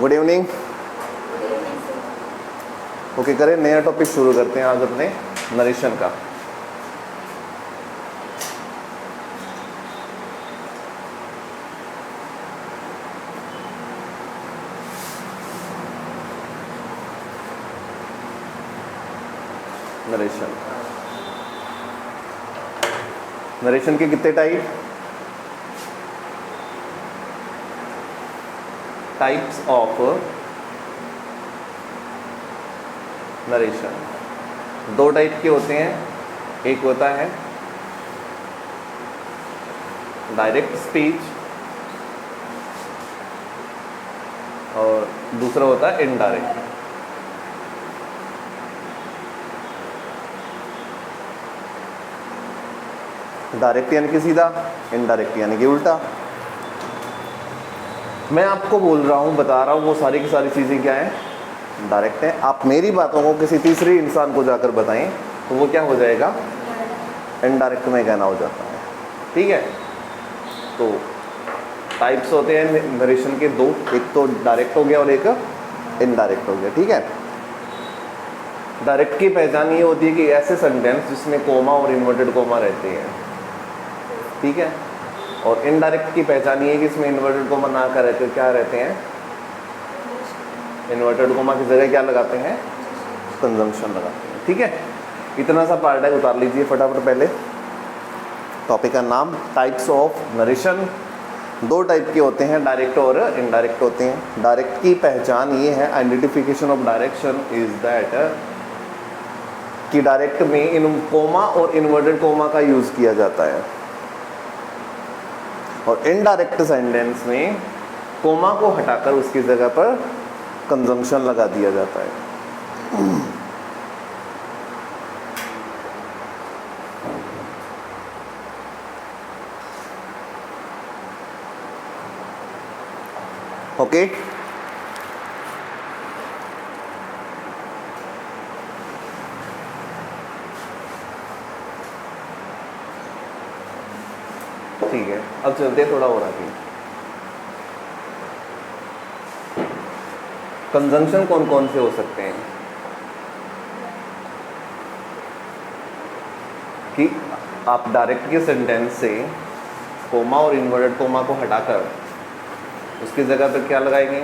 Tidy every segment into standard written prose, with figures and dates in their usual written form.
Good evening. Okay करें, नया topic शुरू करते हैं आज अपने नरेशन का। नरेशन के कितने टाइप्स ऑफ नरेशन? 2 टाइप के होते हैं। एक होता है डायरेक्ट स्पीच और दूसरा होता है इनडायरेक्ट। डायरेक्ट यानी कि सीधा, इनडायरेक्ट यानी कि उल्टा। मैं आपको बोल रहा हूँ, बता रहा हूँ, वो सारी की सारी चीज़ें क्या हैं? डायरेक्ट है। आप मेरी बातों को किसी तीसरे इंसान को जाकर बताएं तो वो क्या हो जाएगा? इनडायरेक्ट में कहना हो जाता है। ठीक है, तो टाइप्स होते हैं नरेशन के 2, एक तो डायरेक्ट हो गया और एक इनडायरेक्ट हो गया। ठीक है, डायरेक्ट की पहचान ये होती है कि ऐसे सेंटेंस जिसमें कोमा और इन्वर्टेड कोमा रहते हैं। ठीक है, और इनडायरेक्ट की पहचान ये है कि इसमें इन्वर्टेड कोमा ना कर रहते, क्या रहते हैं? इन्वर्टेड कोमा की जगह क्या लगाते हैं? कंजंक्शन लगाते हैं। ठीक है, इतना सा पार्ट है, उतार लीजिए फटाफट। पहले टॉपिक का नाम टाइप्स ऑफ नरेशन। 2 टाइप के होते हैं, डायरेक्ट और इनडायरेक्ट होते हैं। डायरेक्ट की पहचान ये है, identification of direction is that कि डायरेक्ट में इन कोमा और इन्वर्टेड कोमा का यूज किया जाता है और इनडायरेक्ट सेंटेंस में कोमा को हटाकर उसकी जगह पर कंजंक्शन लगा दिया जाता है। ओके, ठीक है, अब चलते हैं थोड़ा और आगे। कंजंक्शन कौन कौन से हो सकते हैं? कि आप डायरेक्ट के सेंटेंस से कोमा और इन्वर्टेड कोमा को हटाकर उसकी जगह पर क्या लगाएंगे?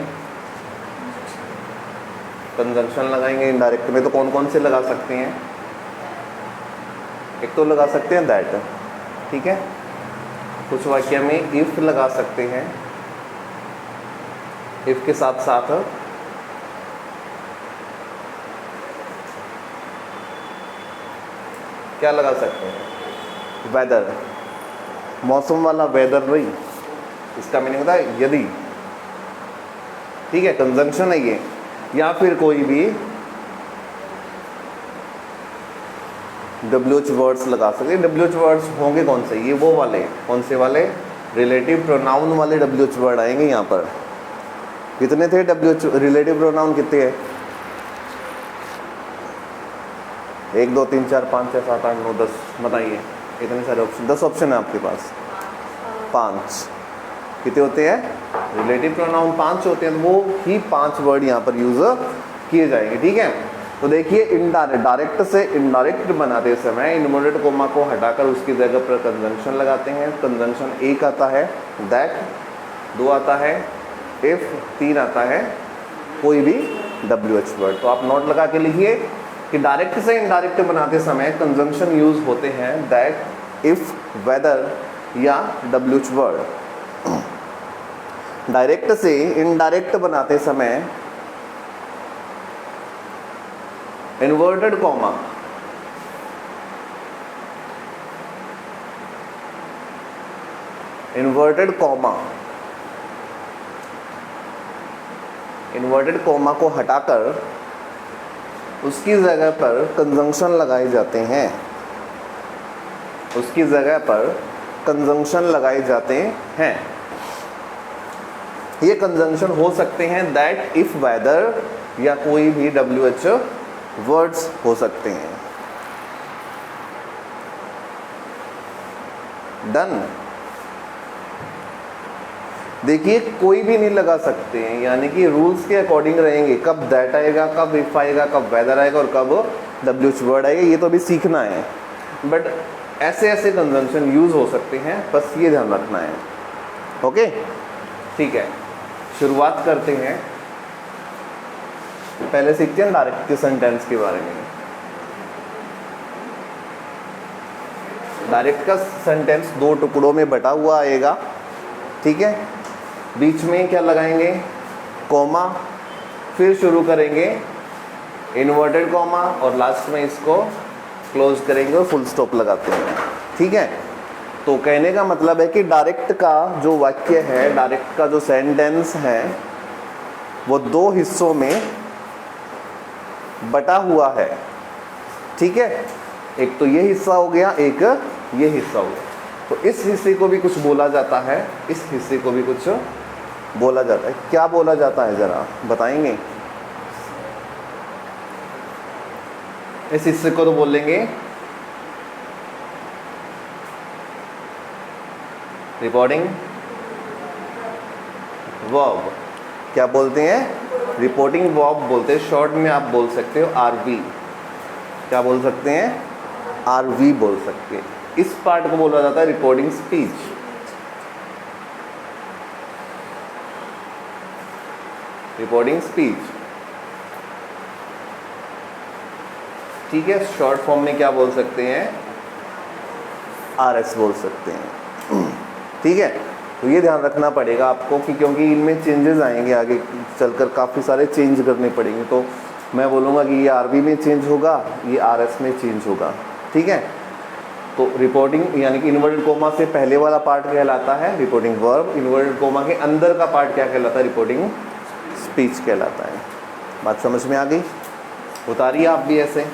कंजंक्शन लगाएंगे। इनडायरेक्ट में तो कौन कौन से लगा सकते हैं? एक तो लगा सकते हैं दैट। ठीक है, कुछ वाक्य में इफ लगा सकते हैं। इफ के साथ साथ क्या लगा सकते हैं? वेदर, मौसम वाला वेदर नहीं, इसका मीनिंग होता है यदि। ठीक है, कंजंक्शन है ये। या फिर कोई भी WH वर्ड्स लगा सकते हैं। WH वर्ड्स होंगे कौन से? ये वो वाले, कौन से वाले? रिलेटिव प्रोनाउन वाले WH वर्ड आएंगे यहाँ पर। कितने थे WH रिलेटिव प्रोनाउन? कितने हैं? 1 2 3 4 5 6 7 8 9 10, बताइए इतने सारे ऑप्शन। 10 ऑप्शन है आपके पास। 5 कितने होते हैं? रिलेटिव प्रोनाउन 5 होते हैं, तो वो ही 5 वर्ड यहाँ पर यूज किए जाएंगे। ठीक है, तो देखिए इनडायरेक्ट, डायरेक्ट से इनडायरेक्ट बनाते समय इन्वर्टेड कोमा को हटाकर उसकी जगह पर कंजंक्शन लगाते हैं। कंजंक्शन 1 आता है दैट, 2 आता है इफ, 3 आता है कोई भी WH वर्ड। तो आप नोट लगा के लिखिए कि डायरेक्ट से इनडायरेक्ट बनाते समय कंजंक्शन यूज होते हैं दैट, इफ, वेदर या WH वर्ड। डायरेक्ट से इनडायरेक्ट बनाते समय इन्वर्टेड कॉमा, इन्वर्टेड कॉमा को हटाकर उसकी जगह पर कंजंक्शन लगाए जाते हैं। उसकी जगह पर कंजंक्शन लगाए जाते हैं। ये कंजंक्शन हो सकते हैं दैट, इफ, वेदर या कोई भी WH वर्ड्स हो सकते हैं। डन। देखिए कोई भी नहीं लगा सकते हैं, यानी कि रूल्स के अकॉर्डिंग रहेंगे, कब दैट आएगा, कब इफ आएगा, कब वेदर आएगा और कब WH वर्ड आएगा, ये तो अभी सीखना है। बट ऐसे ऐसे कंजंक्शन यूज हो सकते हैं, बस ये ध्यान रखना है। ओके ठीक है, शुरुआत करते हैं। पहले सीखते हैं डायरेक्ट के सेंटेंस के बारे में। डायरेक्ट का सेंटेंस दो टुकड़ों में बटा हुआ आएगा, ठीक है। बीच में क्या लगाएंगे, कॉमा, फिर शुरू करेंगे इन्वर्टेड कॉमा और लास्ट में इसको क्लोज करेंगे और फुल स्टॉप लगाते हैं, ठीक है। तो कहने का मतलब है कि डायरेक्ट का जो वाक्य है, डायरेक्ट का जो सेंटेंस है, वो दो हिस्सों में बटा हुआ है, ठीक है। एक तो ये हिस्सा हो गया, एक ये हिस्सा हो गया। तो इस हिस्से को भी कुछ बोला जाता है, इस हिस्से को भी कुछ बोला जाता है। क्या बोला जाता है जरा बताएंगे? इस हिस्से को तो बोलेंगे रिपोर्टिंग वर्ब। क्या बोलते हैं? रिपोर्टिंग वर्ब बोलते हैं। शॉर्ट में आप बोल सकते हो RV। क्या बोल सकते हैं? RV बोल सकते हैं। इस पार्ट को बोला जाता है रिपोर्टिंग स्पीच। रिपोर्टिंग स्पीच, ठीक है। शॉर्ट फॉर्म में क्या बोल सकते हैं? RS बोल सकते हैं, ठीक है। तो ये ध्यान रखना पड़ेगा आपको कि क्योंकि इनमें चेंजेस आएंगे आगे चलकर, काफ़ी सारे चेंज करने पड़ेंगे। तो मैं बोलूँगा कि ये RV में चेंज होगा, ये RS में चेंज होगा, ठीक है। तो रिपोर्टिंग यानी कि इन्वर्टेड कोमा से पहले वाला पार्ट कहलाता है रिपोर्टिंग वर्ब, इन्वर्टेड कोमा के अंदर का पार्ट क्या कहलाता है? रिपोर्टिंग स्पीच कहलाता है। बात समझ में आ गई? उतारिए आप भी ऐसे।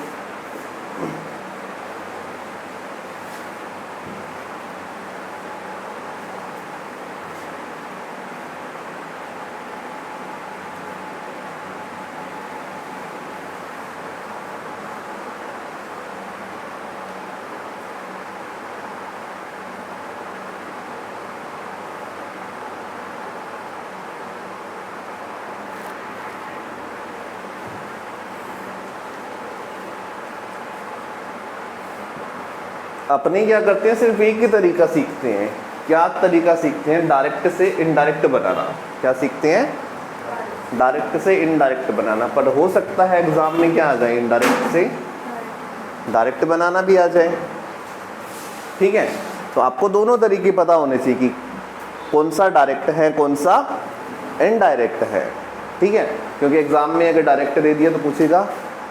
अपने क्या करते हैं, सिर्फ एक ही तरीका सीखते हैं। क्या तरीका सीखते हैं? डायरेक्ट से इनडायरेक्ट बनाना। क्या सीखते हैं? डायरेक्ट से इनडायरेक्ट बनाना। पर हो सकता है एग्जाम में क्या आ जाए, इनडायरेक्ट से डायरेक्ट बनाना भी आ जाए, ठीक है। तो आपको दोनों तरीके पता होने चाहिए कि कौन सा डायरेक्ट है, कौन सा इनडायरेक्ट है, ठीक है। क्योंकि एग्जाम में अगर डायरेक्ट दे दिया तो पूछेगा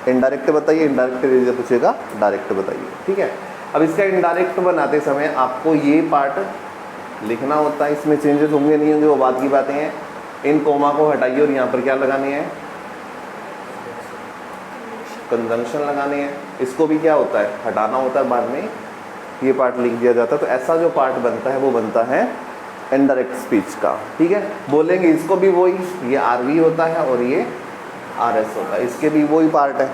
इनडायरेक्ट बताइए, इनडायरेक्ट दे दिया पूछेगा डायरेक्ट बताइए, ठीक है। अब इसका इनडायरेक्ट बनाते समय आपको ये पार्ट लिखना होता है। इसमें चेंजेस होंगे नहीं होंगे वो बात की बातें हैं। इन कोमा को हटाइए और यहाँ पर क्या लगाने हैं? कंजंक्शन लगाने हैं। इसको भी क्या होता है? हटाना होता है, बाद में ये पार्ट लिख दिया जाता है। तो ऐसा जो पार्ट बनता है वो बनता है इनडायरेक्ट स्पीच का, ठीक है। बोलेंगे इसको भी वही, ये RV होता है और ये RS होता है, इसके भी वही पार्ट है,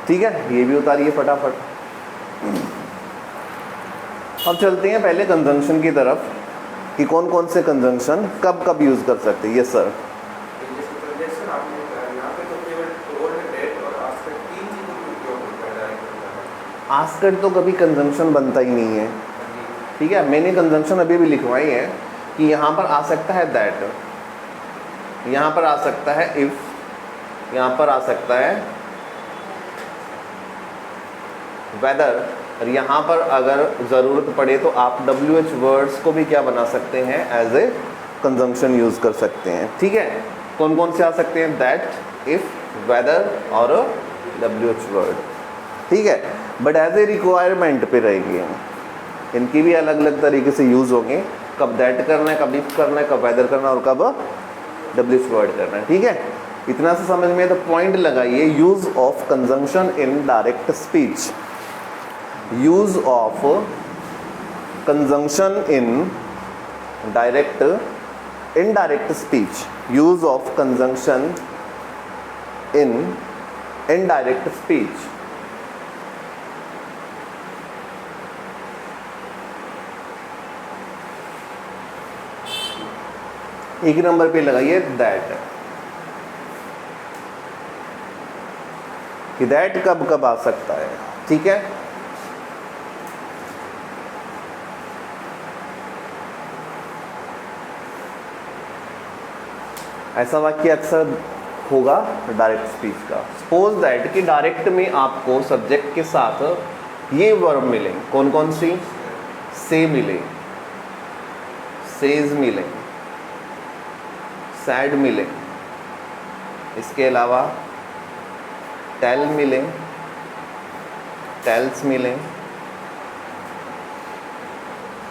ठीक है। ये भी उतारिए फटाफट। अब चलते हैं पहले कंजंक्शन की तरफ कि कौन कौन से कंजंक्शन कब कब यूज कर सकते हैं। Yes sir. आस्कड तो कभी कंजंक्शन बनता ही नहीं है, ठीक है। मैंने कंजंक्शन अभी भी लिखवाई है कि यहाँ पर आ सकता है दैट, यहाँ पर आ सकता है इफ, यहाँ पर आ सकता है वेदर, और यहाँ पर अगर ज़रूरत पड़े तो आप WH वर्ड्स को भी क्या बना सकते हैं? एज ए कंजंक्शन यूज़ कर सकते हैं, ठीक है। कौन कौन से आ सकते हैं? दैट, इफ, वेदर और WH वर्ड, ठीक है। बट एज ए रिक्वायरमेंट पे रहेंगे, इनकी भी अलग अलग तरीके से यूज़ होंगे। कब दैट करना है, कब इफ करना है, कब वेदर करना है और कब WH वर्ड करना है, ठीक है। इतना से समझ में तो पॉइंट लगाइए। Use of conjunction in direct speech. use of conjunction in indirect speech. Use of conjunction in indirect speech. एक नंबर पे लगाइए दैट, कि दैट कब कब आ सकता है, ठीक है। ऐसा वाक्य अक्सर होगा डायरेक्ट स्पीच का। सपोज दैट कि डायरेक्ट में आपको सब्जेक्ट के साथ ये वर्ब मिले, कौन कौन सी, से मिले, सेज मिले, सैड मिले, इसके अलावा टेल मिले, टेल्स मिले,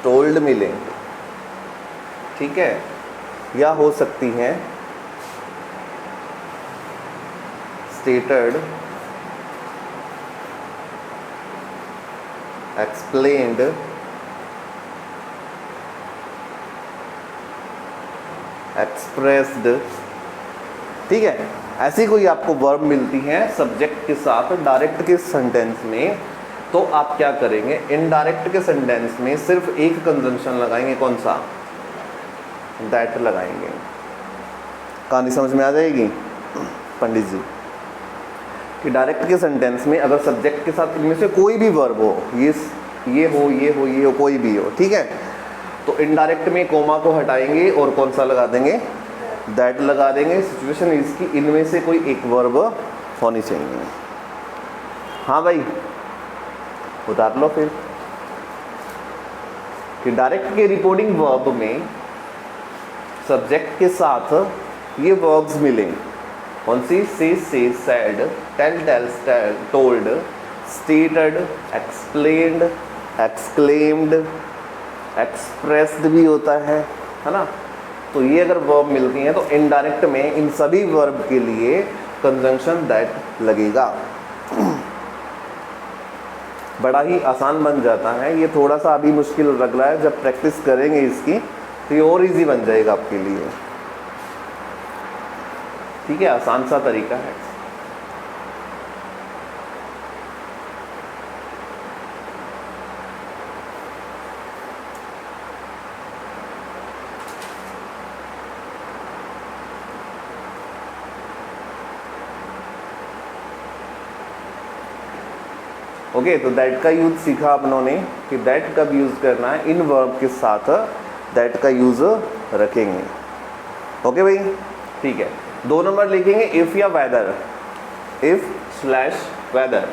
टोल्ड मिले, ठीक है। या हो सकती हैं स्टेटेड, एक्सप्लेन्ड, एक्सप्रेस्ड, ठीक है। ऐसी कोई आपको वर्ब मिलती है सब्जेक्ट के साथ डायरेक्ट के सेंटेंस में, तो आप क्या करेंगे, इनडायरेक्ट के सेंटेंस में सिर्फ एक कंजंक्शन लगाएंगे, कौन सा, दैट लगाएंगे। कहानी समझ में आ जाएगी पंडित जी, कि डायरेक्ट के सेंटेंस में अगर सब्जेक्ट के साथ इनमें से कोई भी वर्ब हो, ये हो, ये हो, ये हो, कोई भी हो, ठीक है, तो इनडायरेक्ट में कोमा को हटाएंगे और कौन सा लगा देंगे, दैट लगा देंगे। सिचुएशन इसकी इनमें से कोई एक वर्ब होनी चाहिए। हाँ भाई उतार लो फिर, कि डायरेक्ट के रिपोर्टिंग वर्ब में सब्जेक्ट के साथ ये वर्ब्स मिलेंगे, कौन सी, say, said, tell, tells, told, stated, explained, exclaimed, expressed भी होता है ना। तो ये अगर वर्ब मिलती हैं तो इनडायरेक्ट में इन सभी वर्ब के लिए कंजंक्शन दैट लगेगा। बड़ा ही आसान बन जाता है, ये थोड़ा सा अभी मुश्किल लग रहा है, जब प्रैक्टिस करेंगे इसकी तो ये और इजी बन जाएगा आपके लिए, ठीक है। आसान सा तरीका है। ओके, तो दैट का यूज सीखा आप लोगों ने कि दैट कब यूज करना है, इन वर्ब के साथ दैट का यूज रखेंगे। ओके भाई, ठीक है। 2 नंबर लिखेंगे इफ या whether, if slash whether,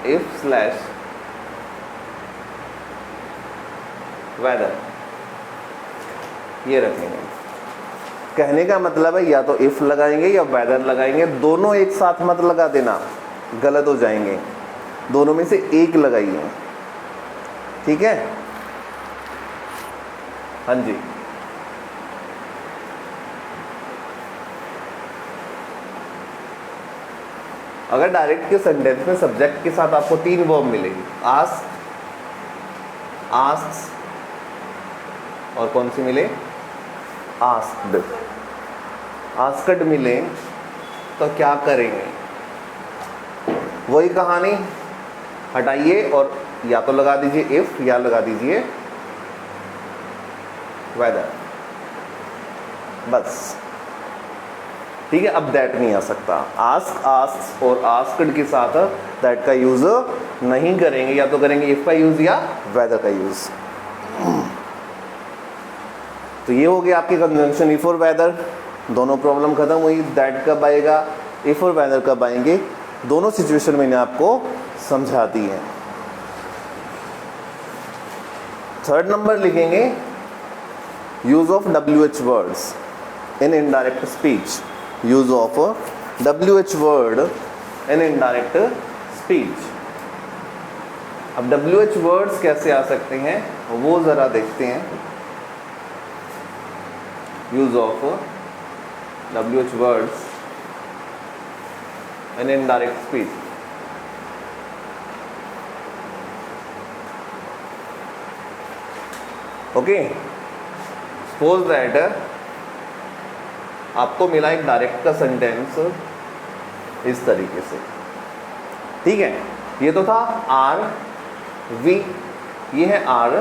if slash whether, ये रखेंगे। कहने का मतलब है या तो इफ लगाएंगे या वेदर लगाएंगे, दोनों एक साथ मत लगा देना, गलत हो जाएंगे, दोनों में से एक लगाइए, ठीक है। हाँ जी, अगर डायरेक्ट के सेंटेंस में सब्जेक्ट के साथ आपको 3 वर्ब मिलेगी, आस्क, आस्क्स और कौन सी मिले, आस्क्ड, आस्क्ड मिले, तो क्या करेंगे, वही कहानी, हटाइए और या तो लगा दीजिए इफ या लगा दीजिए वेदर, बस, ठीक है। अब दैट नहीं आ सकता, आस्क, आस्क्स और आस्क्ड के साथ दैट का यूज नहीं करेंगे, या तो करेंगे इफ का यूज या वेदर का यूज। तो ये हो गया आपकी कंजंक्शन इफ और वेदर, दोनों प्रॉब्लम खत्म हुई। दैट कब आएगा, इफ और वेदर कब आएंगे, दोनों सिचुएशन मैंने आपको समझा दी है। 3rd नंबर लिखेंगे use of WH words in indirect speech, use of WH word in indirect speech. अब WH वर्ड्स कैसे आ सकते हैं वो जरा देखते हैं। Use of WH words in indirect speech. Okay, suppose that आपको मिला एक डायरेक्ट का सेंटेंस इस तरीके से, ठीक है। ये तो था आर वी, ये है R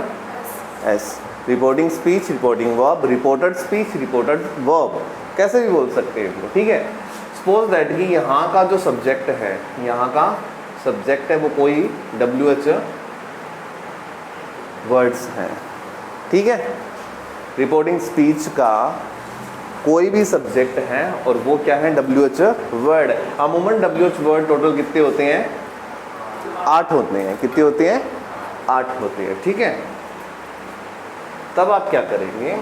S, reporting speech, reporting verb, reported speech, reported verb, कैसे भी बोल सकते हैं इनको, ठीक है। सपोज दैट कि यहाँ का जो सब्जेक्ट है, यहाँ का सब्जेक्ट है वो कोई WH वर्ड्स हैं, ठीक है। रिपोर्टिंग स्पीच का कोई भी सब्जेक्ट है और वो क्या है, WH वर्ड। अमूमन WH वर्ड टोटल कितने होते हैं, 8 होते हैं। कितने होते हैं, 8 होते हैं, ठीक है। तब आप क्या करेंगे,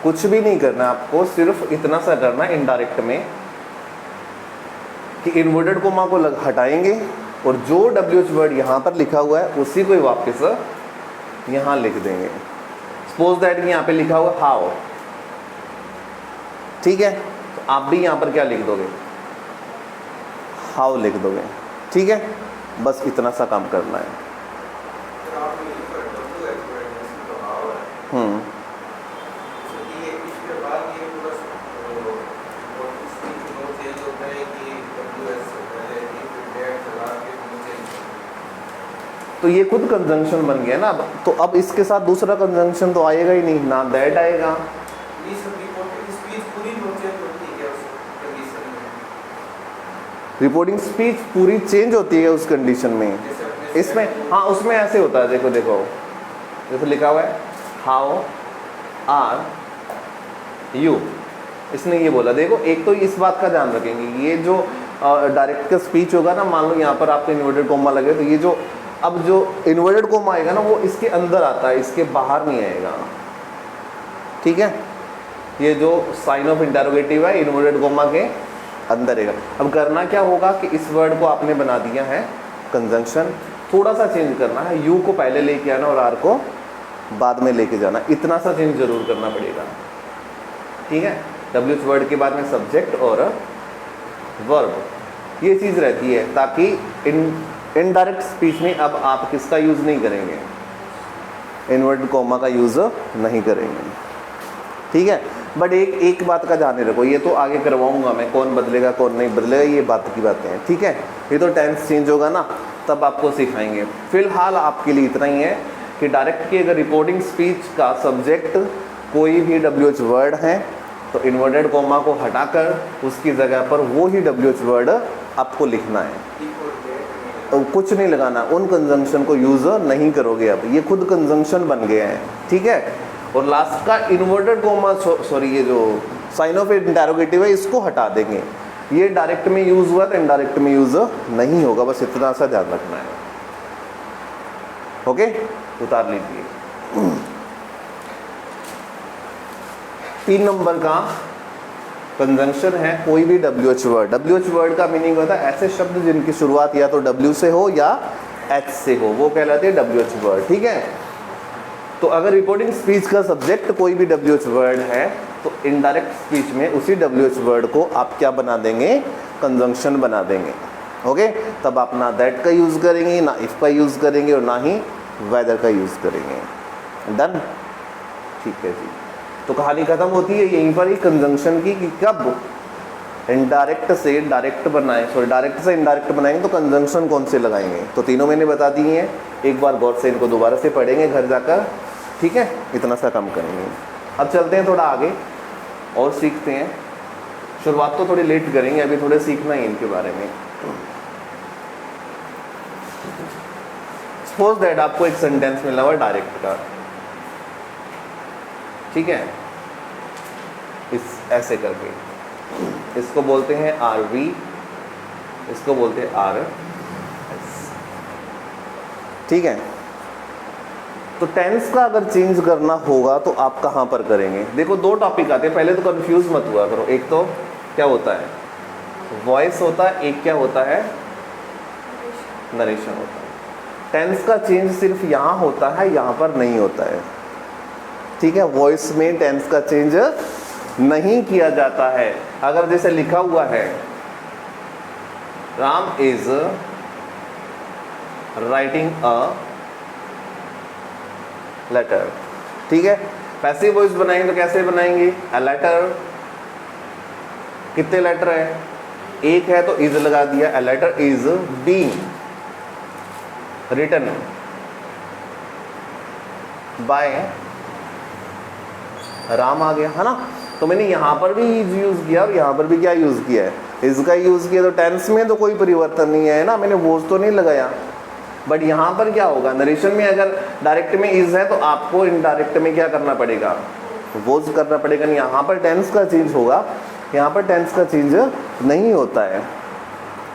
कुछ भी नहीं करना आपको, सिर्फ इतना सा करना इनडायरेक्ट में कि इन्वर्टेड कोमा को हटाएंगे और जो WH वर्ड यहाँ पर लिखा हुआ है उसी को वापस यहाँ लिख देंगे। सपोज दैट कि यहाँ पे लिखा हुआ हाउ, ठीक है, तो आप भी यहाँ पर क्या लिख दोगे, हाउ लिख दोगे, ठीक है। बस इतना सा काम करना है। तो ये खुद कंजंक्शन बन गया ना अब, तो अब इसके साथ दूसरा कंजंक्शन तो आएगा ही नहीं, ना दैट आएगा। रिपोर्टिंग स्पीच पूरी चेंज होती है उस कंडीशन में। इसमें हाँ, उसमें ऐसे होता है, देखो देखो देखो लिखा हुआ है हाउ आर यू, इसने ये बोला। देखो एक तो इस बात का ध्यान रखेंगे, ये जो डायरेक्ट का स्पीच होगा ना, मान लो यहाँ पर आपको इन्वर्टेड कोमा लगे, तो ये जो अब जो इन्वर्टेड कोमा आएगा ना वो इसके अंदर आता है, इसके बाहर नहीं आएगा, ठीक है। ये जो साइन ऑफ इंटरोगेटिव है इन्वर्टेड कोमा के अंदर आएगा। अब करना क्या होगा कि इस वर्ड को आपने बना दिया है कंजंक्शन, थोड़ा सा चेंज करना है, यू को पहले लेके आना और आर को बाद में लेके जाना, इतना सा चेंज जरूर करना पड़ेगा, ठीक है। WH वर्ड के बाद में सब्जेक्ट और वर्ब, ये चीज़ रहती है, ताकि इनडायरेक्ट स्पीच में अब आप किसका यूज़ नहीं करेंगे, इन्वर्टेड कोमा का यूज़ नहीं करेंगे, ठीक है। बट एक बात का ध्यान रखो, ये तो आगे करवाऊंगा मैं, कौन बदलेगा कौन नहीं बदलेगा, ये बात की बातें हैं, ठीक है। ये तो टेंस चेंज होगा ना तब आपको सिखाएंगे। फिलहाल आपके लिए इतना ही है कि डायरेक्ट की अगर रिपोर्टिंग स्पीच का सब्जेक्ट कोई भी WH वर्ड है तो इन्वर्टेड कोमा को हटाकर उसकी जगह पर वो ही WH वर्ड आपको लिखना है, तो कुछ नहीं लगाना, उन कंजंक्शन को यूज़ नहीं करोगे अब, ये खुद कंजंक्शन बन गए हैं, ठीक है। और लास्ट का इन्वर्टेड कोमा, सॉरी ये जो साइन ऑफ इंटरोगेटिव है इसको हटा देंगे, ये डायरेक्ट में यूज़ हुआ तो इनडायरेक्ट में यूज़ नहीं होगा, बस इतना सा ध्यान रखना है, ओके। उतार लीजिए। 3 नंबर का कंजंक्शन है कोई भी WH वर्ड। WH वर्ड का मीनिंग होता है ऐसे शब्द जिनकी शुरुआत या तो W से हो या H से हो, वो कहलाते हैं WH वर्ड, ठीक है। तो अगर रिपोर्टिंग स्पीच का सब्जेक्ट कोई भी WH वर्ड है तो इनडायरेक्ट स्पीच में उसी WH वर्ड को आप क्या बना देंगे, कंजंक्शन बना देंगे, ओके। तब आप ना दैट का यूज़ करेंगे, ना इफ़ का यूज़ करेंगे और ना ही वेदर का यूज़ करेंगे। डन, ठीक है जी। तो कहानी ख़त्म होती है यहीं पर ही कंजंक्शन की, कि कब इनडायरेक्ट से डायरेक्ट बनाएं, सॉरी डायरेक्ट से इनडायरेक्ट बनाएंगे तो कंजंक्शन कौन से लगाएंगे। तो तीनों मैंने बता दिए हैं, एक बार गौर से इनको दोबारा से पढ़ेंगे घर जाकर, ठीक है। इतना सा काम करेंगे। अब चलते हैं थोड़ा आगे और सीखते हैं। शुरुआत तो थोड़ी लेट करेंगे, अभी थोड़े सीखना ही इनके बारे में। सपोज दैट आपको एक सेंटेंस मिला हुआ डायरेक्ट का, ठीक है, इस ऐसे करके, इसको बोलते हैं RV, इसको बोलते हैं RS, ठीक है। तो टेंस का अगर चेंज करना होगा तो आप कहाँ पर करेंगे। देखो 2 टॉपिक आते हैं, पहले तो कंफ्यूज मत हुआ करो। एक तो क्या होता है, वॉइस होता है, एक क्या होता है, नरेशन होता है। टेंस का चेंज सिर्फ यहाँ होता है, यहाँ पर नहीं होता है, ठीक है। वॉइस में टेंस का चेंज नहीं किया जाता है। अगर जैसे लिखा हुआ है Ram is writing a letter, ठीक है। पैसिव वॉइस बनाएंगे तो कैसे बनाएंगे, अ लेटर, कितने लेटर है, एक है तो इज लगा दिया, a letter is being written by Ram आ गया, है ना। तो मैंने यहाँ पर भी इज यूज़ किया और यहाँ पर भी क्या यूज़ किया है, इसका यूज़ किया। तो टेंस में तो कोई परिवर्तन नहीं है ना, मैंने वोज तो नहीं लगाया। बट यहाँ पर क्या होगा, नरेशन में अगर डायरेक्ट में इज है तो आपको इनडायरेक्ट में क्या करना पड़ेगा, वोज करना पड़ेगा। यहाँ पर टेंस का चेंज होगा, यहाँ पर टेंस का चेंज नहीं होता है।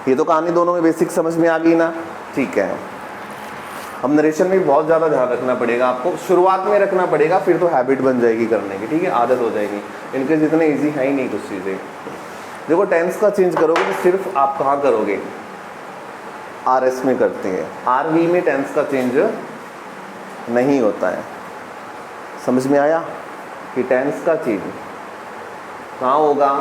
ये तो कहानी दोनों में बेसिक समझ में आ गई ना, ठीक है। अब नरेशन में बहुत ज़्यादा ध्यान रखना पड़ेगा आपको, शुरुआत में रखना पड़ेगा, फिर तो हैबिट बन जाएगी करने की, ठीक है, आदत हो जाएगी। इनके जितने इजी है ही नहीं कुछ चीज़ें। देखो टेंस का चेंज करोगे तो सिर्फ आप कहाँ करोगे, RS में करते हैं, RV में टेंस का चेंज नहीं होता है। समझ में आया कि टेंस का चेंज कहाँ होगा,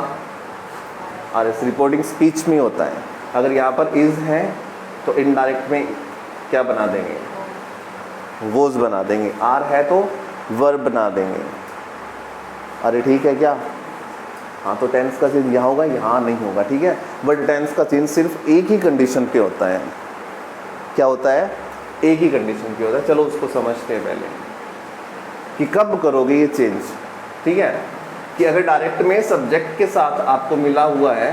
RS, रिपोर्टिंग स्पीच में होता है। अगर यहाँ पर इज है तो इनडायरेक्ट में क्या बना देंगे, वोज बना देंगे। आर है तो वर्ब बना देंगे। अरे ठीक है क्या, हाँ। तो टेंस का चेंज यहाँ होगा, यहाँ नहीं होगा, ठीक है। बट टेंस का चेंज सिर्फ एक ही कंडीशन पे होता है। क्या होता है, एक ही कंडीशन पे होता है। चलो उसको समझते हैं पहले कि कब करोगे ये चेंज, ठीक है। कि अगर डायरेक्ट में सब्जेक्ट के साथ आपको मिला हुआ है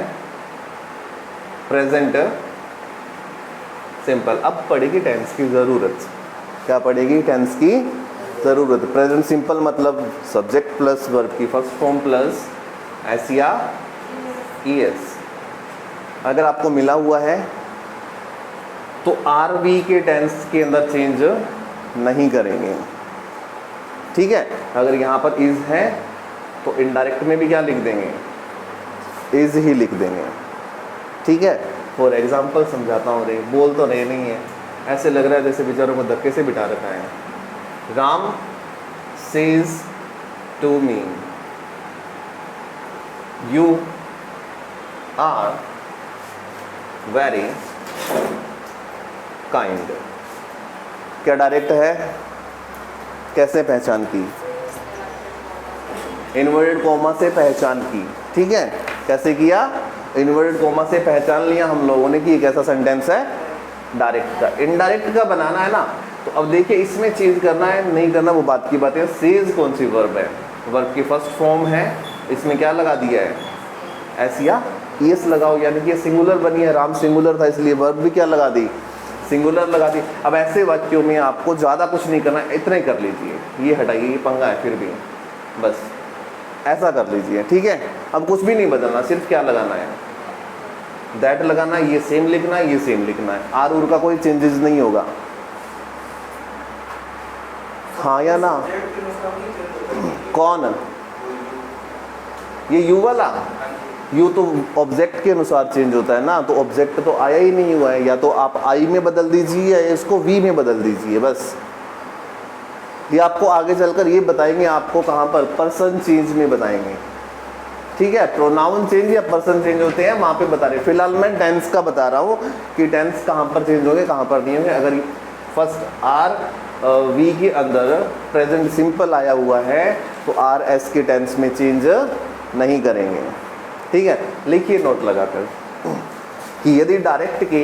प्रेजेंट सिंपल, अब पड़ेगी टेंस की ज़रूरत। क्या पड़ेगी, टेंस की ज़रूरत। प्रेजेंट सिंपल मतलब सब्जेक्ट प्लस वर्ब की फर्स्ट फॉर्म प्लस एस या ES अगर आपको मिला हुआ है तो RV के टेंस के अंदर चेंज नहीं करेंगे, ठीक है। अगर यहाँ पर इज है तो इनडायरेक्ट में भी क्या लिख देंगे, इज ही लिख देंगे, ठीक है। फॉर एग्जाम्पल समझाता हूँ, रे बोल तो रहे नहीं है, ऐसे लग रहा है जैसे बेचारों को धक्के से बिठा रखा है। Ram says to me you are very kind. क्या डायरेक्ट है, कैसे पहचान की, इन्वर्टेड कॉमा से पहचान की, ठीक है। कैसे किया, इन्वर्टेड कॉमा से पहचान लिया हम लोगों ने कि एक ऐसा सेंटेंस है डायरेक्ट का। इनडायरेक्ट का बनाना है ना, तो अब देखिए इसमें चेंज करना है नहीं करना वो बात की बात है। सेज कौन सी वर्ब है, वर्ब की फर्स्ट फॉर्म है, इसमें क्या लगा दिया है, एस या ES लगाओ, यानी कि सिंगुलर बनी है। राम सिंगुलर था इसलिए वर्ब भी क्या लगा दी, सिंगुलर लगा दी। अब ऐसे वाक्यों में आपको ज़्यादा कुछ नहीं करना, इतना ही कर लीजिए, ये हटाइए, ये पंगा है फिर भी, बस ऐसा कर लीजिए, ठीक है। अब कुछ भी नहीं बदलना, सिर्फ क्या लगाना है, दैट लगाना है, ये सेम लिखना है, ये सेम लिखना है। आर उर का कोई चेंजेस नहीं होगा, हाँ या ना। कौन, ये यू वाला, यू तो ऑब्जेक्ट के अनुसार चेंज होता है ना, तो ऑब्जेक्ट तो आया ही नहीं हुआ है। या तो आप आई में बदल दीजिए या इसको वी में बदल दीजिए, बस। ये आपको आगे चलकर ये बताएंगे, आपको कहाँ पर पर्सन चेंज में बताएंगे, ठीक है। प्रोनाउन चेंज या पर्सन चेंज होते हैं वहाँ पे बता रहे। फिलहाल मैं टेंस का बता रहा हूँ कि टेंस कहाँ पर चेंज होंगे, कहाँ पर नहीं होंगे। अगर फर्स्ट RV के अंदर प्रेजेंट सिंपल आया हुआ है तो RS के टेंस में चेंज नहीं करेंगे, ठीक है। लिखिए नोट लगाकर कि यदि डायरेक्ट के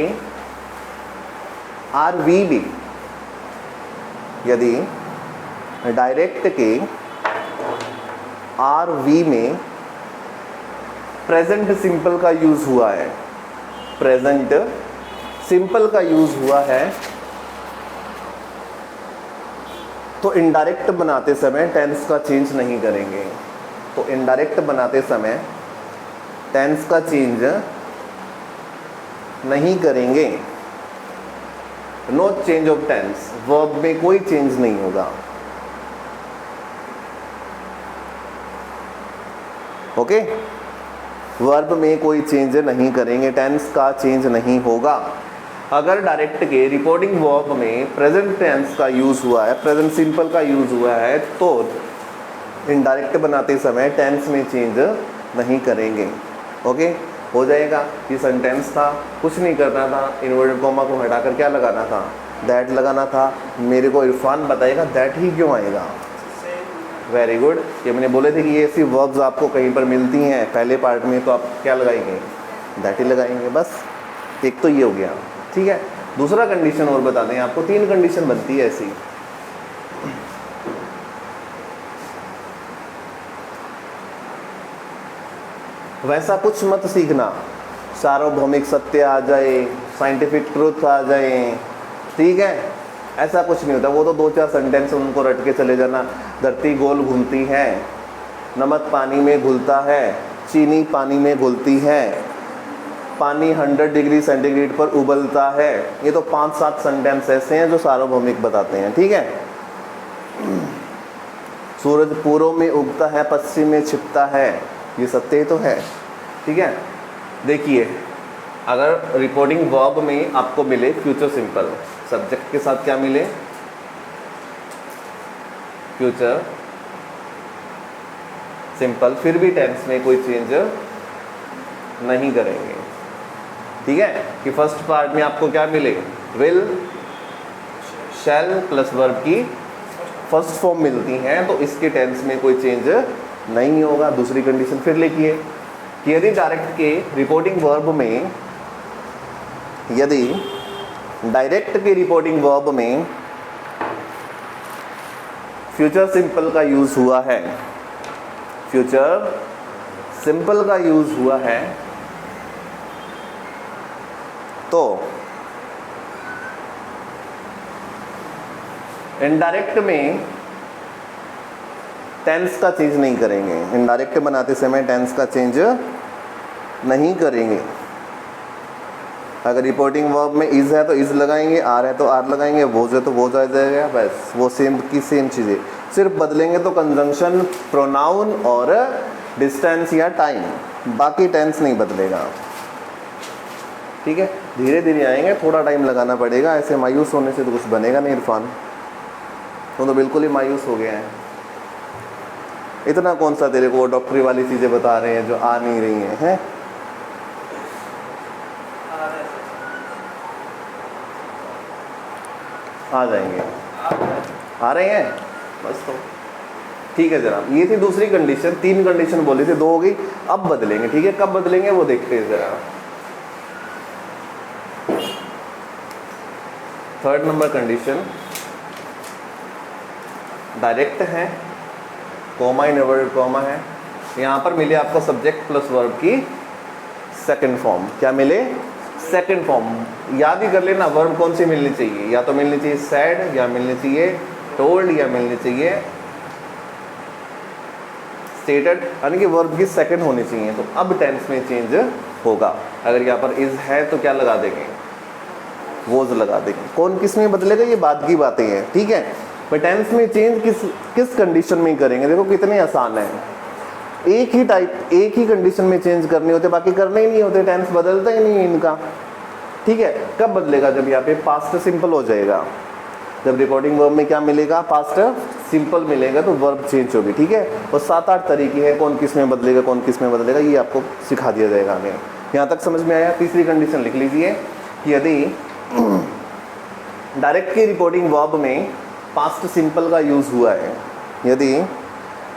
RV भी, यदि डायरेक्ट के RV में प्रेजेंट सिंपल का यूज हुआ है, प्रेजेंट सिंपल का यूज हुआ है, तो इनडायरेक्ट बनाते समय टेंस का चेंज नहीं करेंगे। तो इनडायरेक्ट बनाते समय टेंस का चेंज नहीं करेंगे। No change of tense, verb में कोई चेंज नहीं होगा, ओके। वर्ब में कोई चेंज नहीं करेंगे, टेंस का चेंज नहीं होगा। अगर डायरेक्ट के रिपोर्टिंग वर्ब में प्रेजेंट टेंस का यूज हुआ है, प्रेजेंट सिंपल का यूज हुआ है, तो इनडायरेक्ट बनाते समय टेंस में चेंज नहीं करेंगे, ओके। हो जाएगा। ये सेंटेंस था, कुछ नहीं करना था, इन्वर्टेड कॉमा को हटाकर क्या लगाना था, दैट लगाना था। मेरे को इरफान बताएगा दैट ही क्यों आएगा, वेरी गुड। ये मैंने बोले थे कि ये ऐसी वर्ब्स आपको कहीं पर मिलती हैं पहले पार्ट में, तो आप क्या लगाएंगे, दैट ही लगाएंगे, बस। एक तो ये हो गया, ठीक है। दूसरा कंडीशन और बता दें आपको, 3 कंडीशन बनती है ऐसी। वैसा कुछ मत सीखना, सार्वभौमिक सत्य आ जाए, साइंटिफिक ट्रूथ आ जाए, ठीक है, ऐसा कुछ नहीं होता। वो तो 2-4 सेंटेंस उनको रट के चले जाना। धरती गोल घूमती है, नमक पानी में घुलता है, चीनी पानी में घुलती है, पानी 100 डिग्री सेंटीग्रेड पर उबलता है। ये तो 5-7 सेंटेंस ऐसे हैं जो सार्वभौमिक बताते हैं, ठीक है। सूरज पूर्व में उगता है, पश्चिम में छिपता है, ये सत्य तो है, ठीक है। देखिए, अगर रिपोर्टिंग वर्ब में आपको मिले फ्यूचर सिंपल, सब्जेक्ट के साथ क्या मिले, फ्यूचर सिंपल, फिर भी टेंस में कोई चेंज नहीं करेंगे, ठीक है। कि फर्स्ट पार्ट में आपको क्या मिले, विल, शैल प्लस वर्ब की फर्स्ट फॉर्म मिलती हैं, तो इसके टेंस में कोई चेंज नहीं होगा। दूसरी कंडीशन फिर लिखिए कि यदि डायरेक्ट के रिपोर्टिंग वर्ब में, यदि डायरेक्ट के रिपोर्टिंग वर्ब में फ्यूचर सिंपल का यूज हुआ है, फ्यूचर सिंपल का यूज हुआ है, तो इनडायरेक्ट में टेंस का चेंज नहीं करेंगे। इनडायरेक्ट बनाते समय टेंस का चेंज नहीं करेंगे। अगर रिपोर्टिंग वर्ब में इज है तो इज लगाएंगे, आर है तो आर लगाएंगे, वोज है तो वोज आ जाएगा, बस वो सेम की सेम चीज़ें। सिर्फ बदलेंगे तो कंजंक्शन, प्रोनाउन और डिस्टेंस या टाइम, बाकी टेंस नहीं बदलेगा, ठीक है। धीरे धीरे आएंगे, थोड़ा टाइम लगाना पड़ेगा। ऐसे मायूस होने से तो कुछ बनेगा नहीं इरफान, तो बिल्कुल ही मायूस हो गया है। इतना कौन सा तेरे को डॉक्टरी वाली चीज़ें बता रहे हैं जो आ नहीं रही हैं? आ जाएंगे, आ रहे हैं बस, तो ठीक है जनाब। ये थी दूसरी कंडीशन, 3 कंडीशन बोली थी, 2 हो गई। अब बदलेंगे, ठीक है। कब बदलेंगे वो देखते हैं जरा। थर्ड नंबर कंडीशन, डायरेक्ट है, कॉमा इनवर्टेड कॉमा है, यहाँ पर मिले आपको सब्जेक्ट प्लस वर्ब की सेकंड फॉर्म। क्या मिले? Second form. याद ही कर लेना, वर्ब कौन सी मिलनी चाहिए, या तो मिलनी चाहिए सैड, या मिलनी चाहिए टोल्ड, या मिलनी चाहिए स्टेटेड, यानी कि वर्ब की सेकंड होनी चाहिए। तो अब टेंस में चेंज होगा। अगर यहाँ पर इज है तो क्या लगा देंगे? वोज लगा देंगे। कौन किस में बदलेगा ये बाद की बातें हैं, ठीक है। बट टेंस में चेंज किस कंडीशन में करेंगे? देखो कितने आसान है। एक ही टाइप, एक ही कंडीशन में चेंज करने होते, बाकी करने ही नहीं होते। टेंस बदलता ही नहीं है इनका, ठीक है। कब बदलेगा? जब यहाँ पे पास्ट सिंपल हो जाएगा। जब रिकॉर्डिंग वर्ब में क्या मिलेगा? पास्ट सिंपल मिलेगा, तो वर्ब चेंज होगी, ठीक है। और 7-8 तरीके हैं कौन किस में बदलेगा, कौन किस में बदलेगा, ये आपको सिखा दिया जाएगा आगे। यहाँ तक समझ में आया? तीसरी कंडीशन लिख लीजिए कि यदि डायरेक्ट की रिकॉर्डिंग वर्ब में पास्ट सिंपल का यूज हुआ है, यदि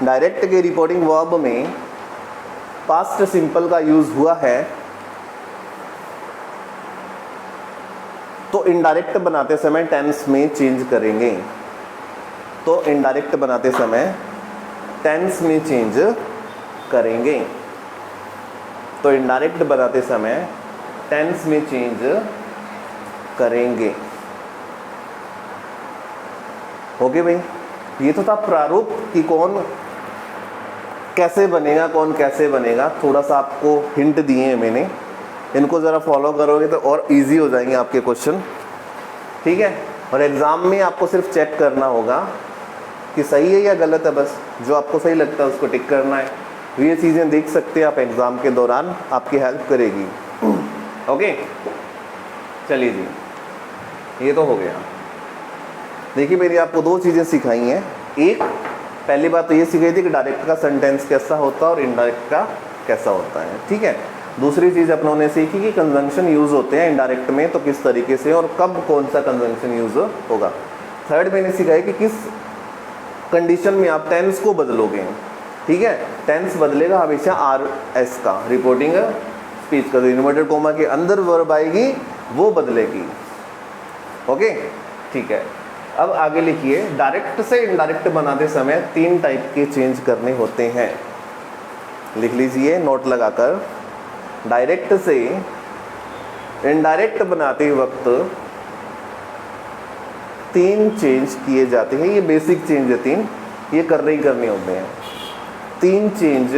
डायरेक्ट के रिपोर्टिंग वर्ब में पास्ट सिंपल का यूज हुआ है, तो इनडायरेक्ट बनाते समय टेंस में चेंज करेंगे। तो इनडायरेक्ट बनाते समय टेंस में चेंज करेंगे। तो इनडायरेक्ट बनाते समय टेंस में चेंज करेंगे। ओके भाई, ये तो था प्रारूप कि कौन कैसे बनेगा, कौन कैसे बनेगा। थोड़ा सा आपको हिंट दिए हैं मैंने, इनको ज़रा फॉलो करोगे तो और इजी हो जाएंगे आपके क्वेश्चन, ठीक है। और एग्ज़ाम में आपको सिर्फ चेक करना होगा कि सही है या गलत है, बस जो आपको सही लगता है उसको टिक करना है। तो ये चीज़ें देख सकते हैं आप एग्ज़ाम के दौरान, आपकी हेल्प करेगी। ओके, चलिए जी, ये तो हो गया। देखिए मैंने आपको 2 चीज़ें सिखाई हैं। एक, पहली बात तो ये सिखाई थी कि डायरेक्ट का सेंटेंस कैसा होता है और इनडायरेक्ट का कैसा होता है, ठीक है। दूसरी चीज़ अपनों ने सीखी कि कंजंक्शन यूज़ होते हैं इनडायरेक्ट में, तो किस तरीके से और कब कौन सा कंजंक्शन यूज़ होगा। थर्ड मैंने सिखाई कि किस कंडीशन में आप टेंस को बदलोगे, ठीक है। टेंस बदलेगा हमेशा आर एस का, रिपोर्टिंग स्पीच का। जो इन्वर्टेड कोमा के अंदर वर्ब आएगी वो बदलेगी। ओके, ठीक है। अब आगे लिखिए, डायरेक्ट से इनडायरेक्ट बनाते समय 3 टाइप के चेंज करने होते हैं। लिख लीजिए नोट लगाकर, डायरेक्ट से इनडायरेक्ट बनाते वक्त 3 चेंज किए जाते हैं। ये बेसिक चेंज है 3, ये करने ही करने होते हैं। 3 चेंज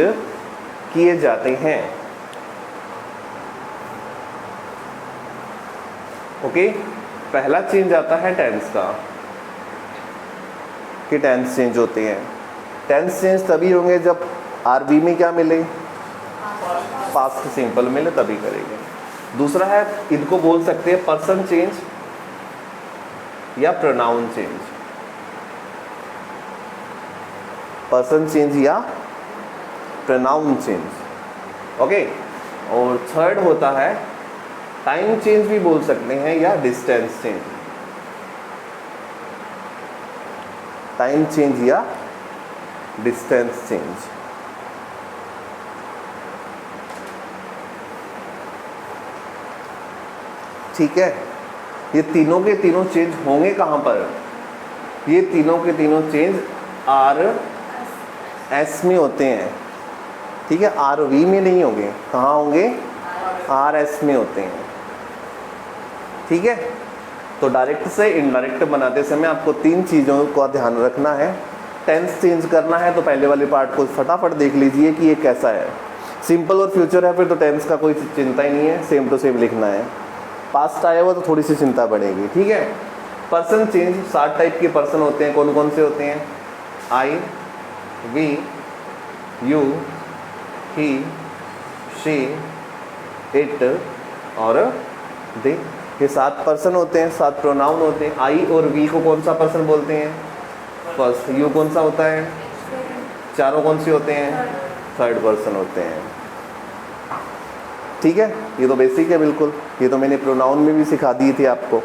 किए जाते हैं। ओके, पहला चेंज आता है टेंस का, कि टेंस चेंज होते हैं। टेंस चेंज तभी होंगे जब आरबी में क्या मिले, पास्ट सिंपल मिले, तभी करेंगे। दूसरा है, इनको बोल सकते हैं पर्सन चेंज या प्रोनाउन चेंज। पर्सन चेंज या प्रोनाउन चेंज। ओके, और थर्ड होता है टाइम चेंज भी बोल सकते हैं या डिस्टेंस चेंज। टाइम चेंज या डिस्टेंस चेंज। ठीक है, ये तीनों के तीनों चेंज होंगे कहां पर? ये तीनों के तीनों चेंज आर एस में होते हैं। ठीक है, आर वी में नहीं होंगे। कहाँ होंगे? आर एस में होते हैं। ठीक है, तो डायरेक्ट से इनडायरेक्ट बनाते समय आपको 3 चीज़ों का ध्यान रखना है। टेंस चेंज करना है तो पहले वाले पार्ट को फटाफट देख लीजिए कि ये कैसा है। सिंपल और फ्यूचर है फिर तो टेंस का कोई चिंता ही नहीं है, सेम टू सेम लिखना है। पास्ट आया हुआ तो थोड़ी सी चिंता बढ़ेगी। ठीक है, पर्सन चेंज 7 टाइप के पर्सन होते हैं। कौन कौन से होते हैं? I, we, you, he, she, it और दे। ये 7 पर्सन होते हैं, 7 प्रोनाउन होते हैं। आई और वी को कौन सा पर्सन बोलते हैं? फर्स्ट। यू कौन सा होता है? चारों कौन से होते हैं? थर्ड पर्सन होते हैं। ठीक है, ये तो बेसिक है बिल्कुल। ये तो मैंने प्रोनाउन में भी सिखा दिए थे आपको।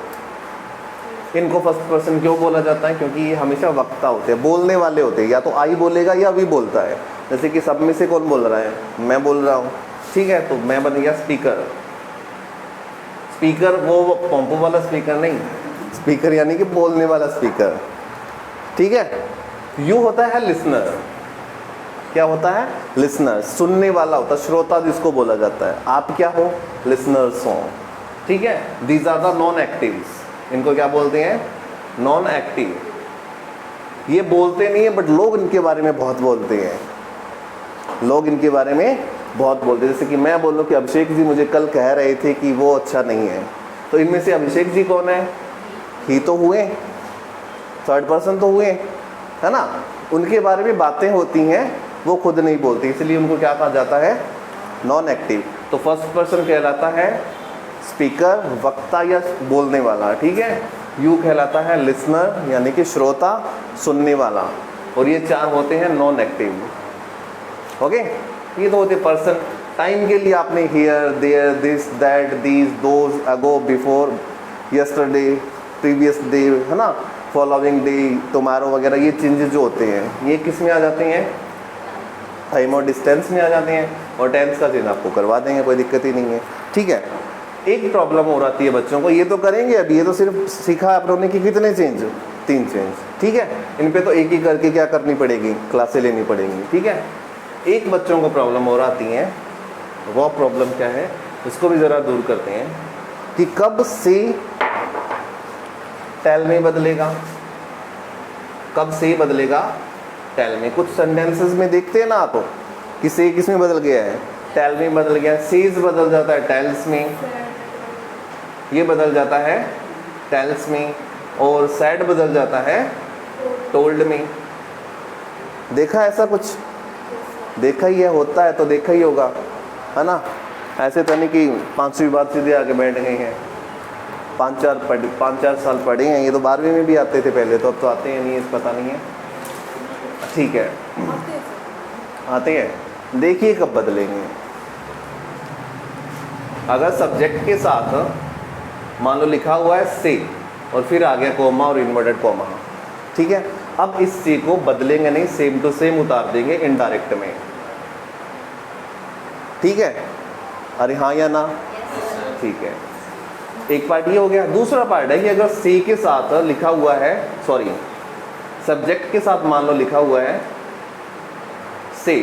इनको फर्स्ट पर्सन क्यों बोला जाता है? क्योंकि ये हमेशा वक्ता होते हैं, बोलने वाले होते हैं। या तो आई बोलेगा या वी बोलता है। जैसे कि सब में से कौन बोल रहा है? मैं बोल रहा हूँ। ठीक है, तो मैं बन गया स्पीकर। स्पीकर वो पंपो वाला स्पीकर नहीं, स्पीकर यानी कि बोलने वाला स्पीकर। ठीक है, यू होता है लिसनर। क्या होता है? लिसनर, सुनने वाला होता है, श्रोता जिसको बोला जाता है। आप क्या हो? लिसनर्स हो। ठीक है, these are the non actives. इनको क्या बोलते हैं? Non active. ये बोलते नहीं है बट लोग इनके बारे में बहुत बोलते हैं। लोग इनके बारे में बहुत बोलते हैं। जैसे कि मैं बोलूँ कि अभिषेक जी मुझे कल कह रहे थे कि वो अच्छा नहीं है, तो इनमें से अभिषेक जी कौन है? ही तो हुए, थर्ड पर्सन तो हुए, है ना। उनके बारे में बातें होती हैं, वो खुद नहीं बोलती, इसलिए उनको क्या कहा जाता है? Non active. तो फर्स्ट पर्सन कहलाता है स्पीकर, वक्ता या बोलने वाला। ठीक है, यू कहलाता है लिसनर यानी कि श्रोता, सुनने वाला। और ये 4 होते हैं नॉन एक्टिव। ओके, ये तो होते पर्सन। टाइम के लिए आपने here, there, this, that, these, those, ago, before, yesterday, previous day, है ना, फॉलोइंग डे, टुमारो वगैरह ये चेंजेस जो होते हैं ये किस में आ जाते हैं? टाइम और डिस्टेंस में आ जाते हैं। और टेंस का चेंज आपको करवा देंगे, कोई दिक्कत ही नहीं है। ठीक है, एक प्रॉब्लम हो रही है बच्चों को, ये तो करेंगे अभी, ये तो सिर्फ सीखा आप लोगों ने कि कितने चेंज? 3 चेंज। ठीक है, इन पे तो एक ही करके क्या करनी पड़ेगी? क्लासें लेनी पड़ेंगी। ठीक है, एक बच्चों को प्रॉब्लम हो रही है, वो प्रॉब्लम क्या है इसको भी ज़रा दूर करते हैं कि कब से टेल में बदलेगा, कब से बदलेगा टेल में। कुछ सेंटेंसेस में देखते हैं ना आप कि से किस में बदल गया है? टेल में बदल गया। सीज बदल जाता है टेल्स में, ये बदल जाता है टेल्स में। और सैड बदल जाता है टोल्ड में। देखा ऐसा कुछ? देखा ही है, होता है तो देखा ही होगा, है ना। ऐसे तो नहीं कि 5वीं बार सीधे आके बैठ गए हैं। 5-4 साल पढ़े हैं, ये तो 12वीं में भी आते थे पहले, तो अब तो आते हैं नहीं, पता नहीं है। ठीक है, आते हैं। देखिए कब बदलेंगे। अगर सब्जेक्ट के साथ मान लो लिखा हुआ है से और फिर आ गया कोमा और इन्वर्टेड कोमा, ठीक है, अब इस से को बदलेंगे नहीं, सेम टू सेम उतार देंगे इनडायरेक्ट में। ठीक है, अरे हाँ या ना? ठीक है, एक पार्ट ये हो गया। दूसरा पार्ट है कि अगर से के साथ लिखा हुआ है, सॉरी सब्जेक्ट के साथ मान लो लिखा हुआ है से,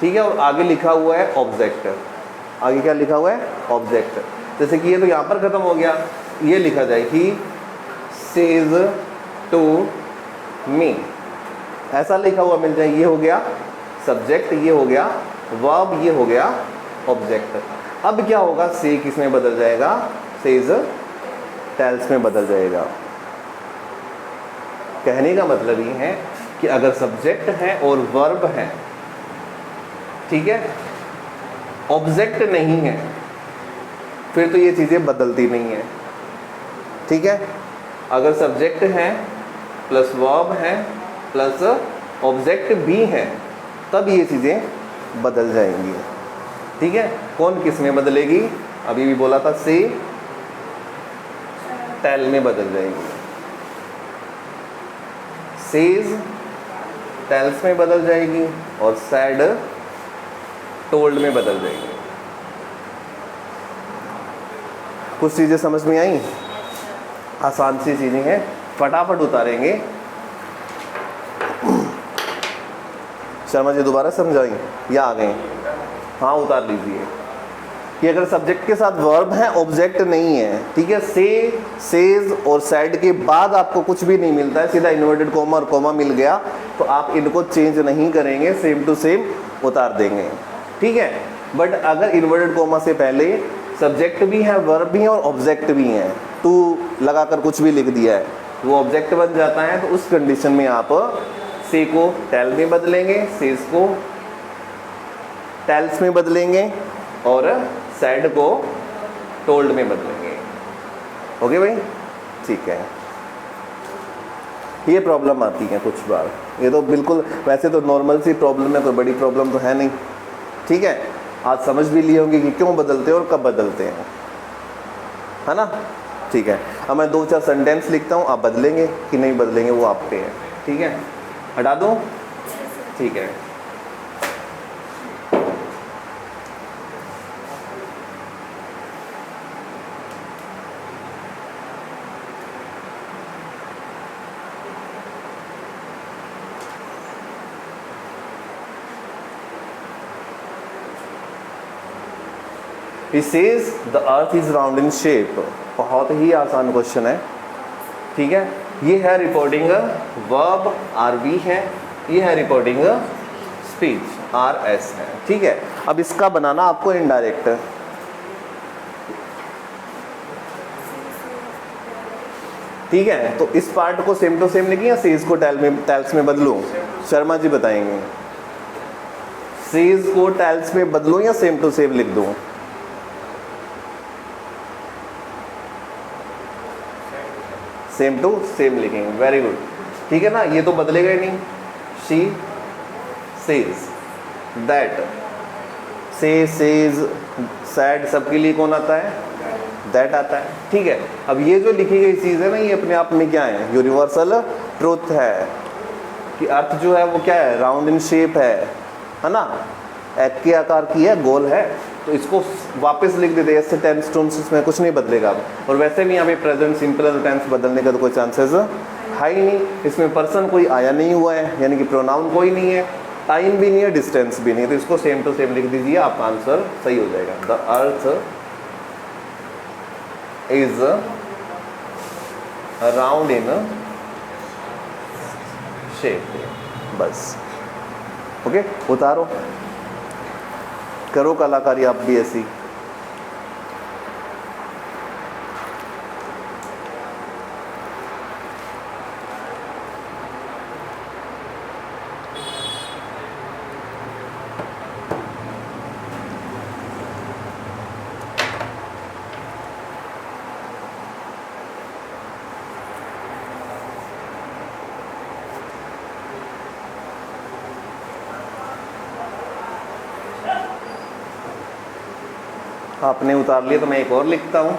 ठीक है, और आगे लिखा हुआ है ऑब्जेक्ट। आगे क्या लिखा हुआ है? ऑब्जेक्ट। जैसे कि ये तो यहाँ पर खत्म हो गया, ये लिखा जाए ही सेज टू मी, ऐसा लिखा हुआ मिल जाए। ये हो गया सब्जेक्ट, ये हो गया वर्ब, ये हो गया ऑब्जेक्ट। अब क्या होगा? से किस में बदल जाएगा? सेज टेल्स में बदल जाएगा। कहने का मतलब ये है कि अगर सब्जेक्ट है और वर्ब है, ठीक है, ऑब्जेक्ट नहीं है, फिर तो ये चीज़ें बदलती नहीं है। ठीक है, अगर सब्जेक्ट है प्लस वर्ब है प्लस ऑब्जेक्ट भी है, तब ये चीज़ें बदल जाएंगी। ठीक है, कौन किस में बदलेगी? अभी भी बोला था, से टेल में बदल जाएगी। सेज टेल्स में बदल जाएगी और सैड टोल्ड में बदल जाएगी। कुछ चीज़ें समझ में आई? आसान सी चीज़ें हैं, फटाफट उतारेंगे। शर्मा जी दोबारा समझाएं या आ गए? हाँ, उतार लीजिए कि अगर सब्जेक्ट के साथ वर्ब है, ऑब्जेक्ट नहीं है, ठीक है, से, सेज और सैड के बाद आपको कुछ भी नहीं मिलता है, सीधा इन्वर्टेड कोमा और कोमा मिल गया, तो आप इनको चेंज नहीं करेंगे, सेम टू सेम उतार देंगे। ठीक है, बट अगर इन्वर्टेड कोमा से पहले सब्जेक्ट भी है, वर्ब भी है और ऑब्जेक्ट भी है, टू लगाकर कुछ भी लिख दिया है, वो ऑब्जेक्ट बन जाता है। तो उस कंडीशन में आप से को टेल में बदलेंगे, सेज को टेल्स में बदलेंगे और सैड को टोल्ड में बदलेंगे। ओके भाई, ठीक है। ये प्रॉब्लम आती है कुछ बार, ये तो बिल्कुल वैसे तो नॉर्मल सी प्रॉब्लम है, कोई बड़ी प्रॉब्लम तो है नहीं। ठीक है, आज समझ भी लिए होंगे कि क्यों बदलते हैं और कब बदलते हैं, है ना? ठीक है, अब मैं 2-4 सेंटेंस लिखता हूँ, आप बदलेंगे कि नहीं बदलेंगे वो आप पे है। ठीक है, हटा दूँ? ठीक है। He says the earth is round in shape। बहुत ही आसान क्वेश्चन है। ठीक है, ये है रिपोर्टिंग वर्ब RV है, ये है रिपोर्टिंग स्पीच RS है। ठीक है, अब इसका बनाना आपको इनडायरेक्ट। ठीक है, तो इस पार्ट को सेम टू सेम लिखिए या सेज को टेल्स में बदलूं? शर्मा जी बताएंगे, सेज को टेल्स में बदलूं या सेम टू सेम लिख दूं? सेम टू सेम लिखेंगे, वेरी गुड। ठीक है ना, ये तो बदलेगा ही नहीं। शी सेज दैट, से, सेज, सैड सबके लिए कौन आता है? दैट आता है। ठीक है, अब ये जो लिखी गई चीज़ है ना, ये अपने आप में क्या है? यूनिवर्सल ट्रूथ है कि अर्थ जो है वो क्या है? राउंड इन शेप है ना, एग के आकार की है, गोल है। तो इसको वापस लिख देते हैं ऐसे टेंस टून्स, इसमें कुछ नहीं बदलेगा। और वैसे भी यहाँ पे प्रेजेंट सिंपल टेंस बदलने का तो कोई चांसेस है ही नहीं। इसमें पर्सन कोई आया नहीं हुआ है, यानी कि प्रोनाउन कोई नहीं है, टाइम भी नहीं है, डिस्टेंस भी नहीं है, तो इसको सेम टू सेम लिख दीजिए, आपका आंसर सही हो जाएगा। The earth is round in shape. बस, ओके, उतारो, करो कलाकारी आप भी ऐसी। आपने उतार लिया तो मैं एक और लिखता हूँ।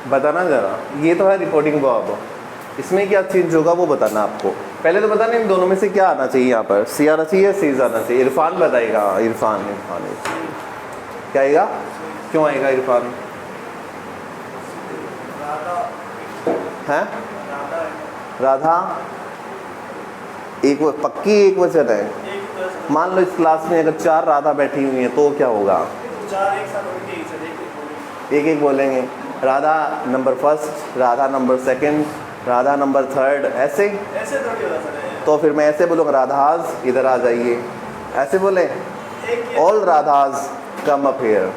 बताना जरा, ये तो है रिपोर्टिंग वर्ब, इसमें क्या चेंज होगा वो बताना आपको। पहले तो बताना इन दोनों में से क्या आना चाहिए, यहाँ पर सी आना चाहिए, सीज आना चाहिए। इरफान बताएगा, इरफान इरफान क्या आएगा, क्यों आएगा इरफान? हैं राधा एक पक्की एक वचन है। मान लो इस क्लास में अगर 4 राधा बैठी हुई हैं तो क्या होगा? एक एक बोलेंगे, Radha number first, Radha number second, Radha number third, ऐसे थोड़ी होगा सर। तो फिर मैं ऐसे बोलूँगा, राधाज इधर आ जाइए, ऐसे बोले, all Radha's come up here.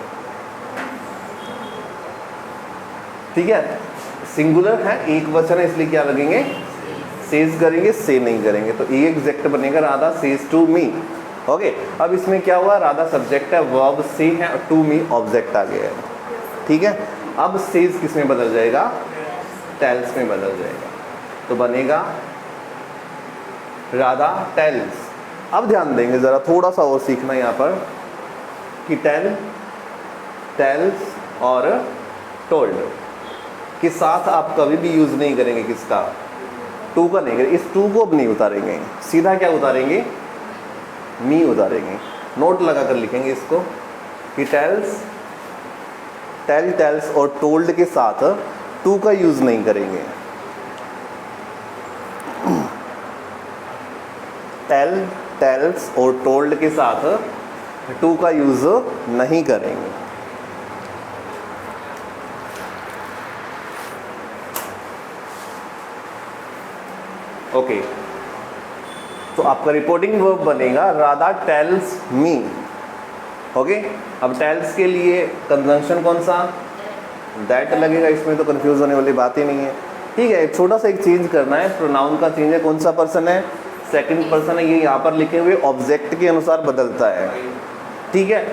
ठीक है, सिंगुलर है, एक वचन है, इसलिए क्या लगेंगे, सेज करेंगे, से नहीं करेंगे। तो ये एग्जैक्ट बनेगा, Radha says to me. Okay, अब इसमें क्या हुआ, राधा सब्जेक्ट है, वर्ब से है और टू मी ऑब्जेक्ट आ गया है। ठीक है, अब सेज किस में बदल जाएगा, टेल्स में बदल जाएगा, तो बनेगा राधा टेल्स। अब ध्यान देंगे ज़रा, थोड़ा सा और सीखना यहाँ पर कि टेल, टेल्स और टोल्ड के साथ आप कभी भी यूज़ नहीं करेंगे किसका, टू का नहीं करेंगे। इस टू को अब नहीं उतारेंगे, सीधा क्या उतारेंगे, मी उतारेंगे। नोट लगा कर लिखेंगे इसको कि टेल्स, टेल, टेल्स और टोल्ड के साथ टू का यूज़ नहीं करेंगे। टेल, टेल्स और टोल्ड के साथ टू का यूज़ नहीं करेंगे। ओके, तो आपका रिपोर्टिंग वर्ब बनेगा राधा टेल्स मी। ओके, अब टेल्स के लिए कंजंक्शन कौन सा, दैट लगेगा, इसमें तो कंफ्यूज होने वाली बात ही नहीं है। ठीक है, छोटा सा एक चेंज करना है, प्रोनाउन का चेंज है, कौन सा पर्सन है, सेकंड पर्सन है, ये यहाँ पर लिखे हुए ऑब्जेक्ट के अनुसार बदलता है। ठीक है,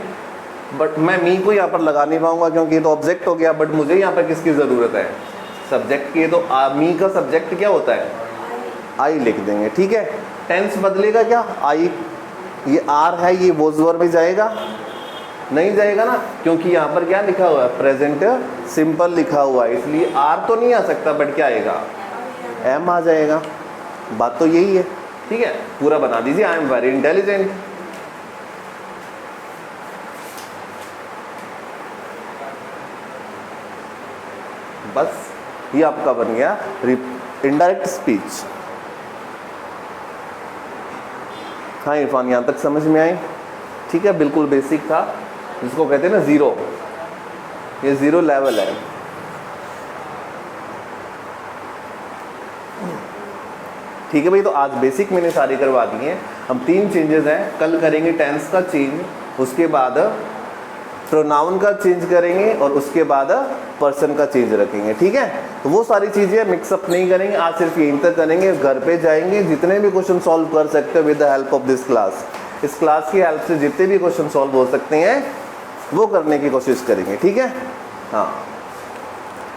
बट मैं मी को यहाँ पर लगा नहीं पाऊंगा क्योंकि ये तो ऑब्जेक्ट हो गया, बट मुझे यहाँ पर किसकी ज़रूरत है, सब्जेक्ट की। तो मी का सब्जेक्ट क्या होता है, आई लिख देंगे। ठीक है, टेंस बदलेगा क्या, आई, ये आर है, ये वोज वर्ब में जाएगा, नहीं जाएगा ना, क्योंकि यहाँ पर क्या लिखा हुआ है, प्रेजेंट सिंपल लिखा हुआ है, इसलिए आर तो नहीं आ सकता, बट क्या आएगा, एम आ जाएगा। बात तो यही है। ठीक है, पूरा बना दीजिए, आई एम वेरी इंटेलिजेंट। बस ये आपका बन गया इनडायरेक्ट स्पीच। हाँ इरफान, यहाँ तक समझ में आई? ठीक है, बिल्कुल बेसिक था, जिसको कहते हैं ना ज़ीरो, ये ज़ीरो लेवल है। ठीक है भाई, तो आज बेसिक मैंने सारी करवा दी हैं। हम 3 चेंजेस हैं, कल करेंगे टेंस का चेंज, उसके बाद प्रोनाउन का चेंज करेंगे और उसके बाद पर्सन का चेंज रखेंगे। ठीक है, तो वो सारी चीज़ें मिक्सअप नहीं करेंगे, आज सिर्फ यहीं तक करेंगे। घर पे जाएंगे, जितने भी क्वेश्चन सॉल्व कर सकते हो with the help of this class, इस क्लास की हेल्प से जितने भी क्वेश्चन सॉल्व हो सकते हैं वो करने की कोशिश करेंगे। ठीक है, हाँ।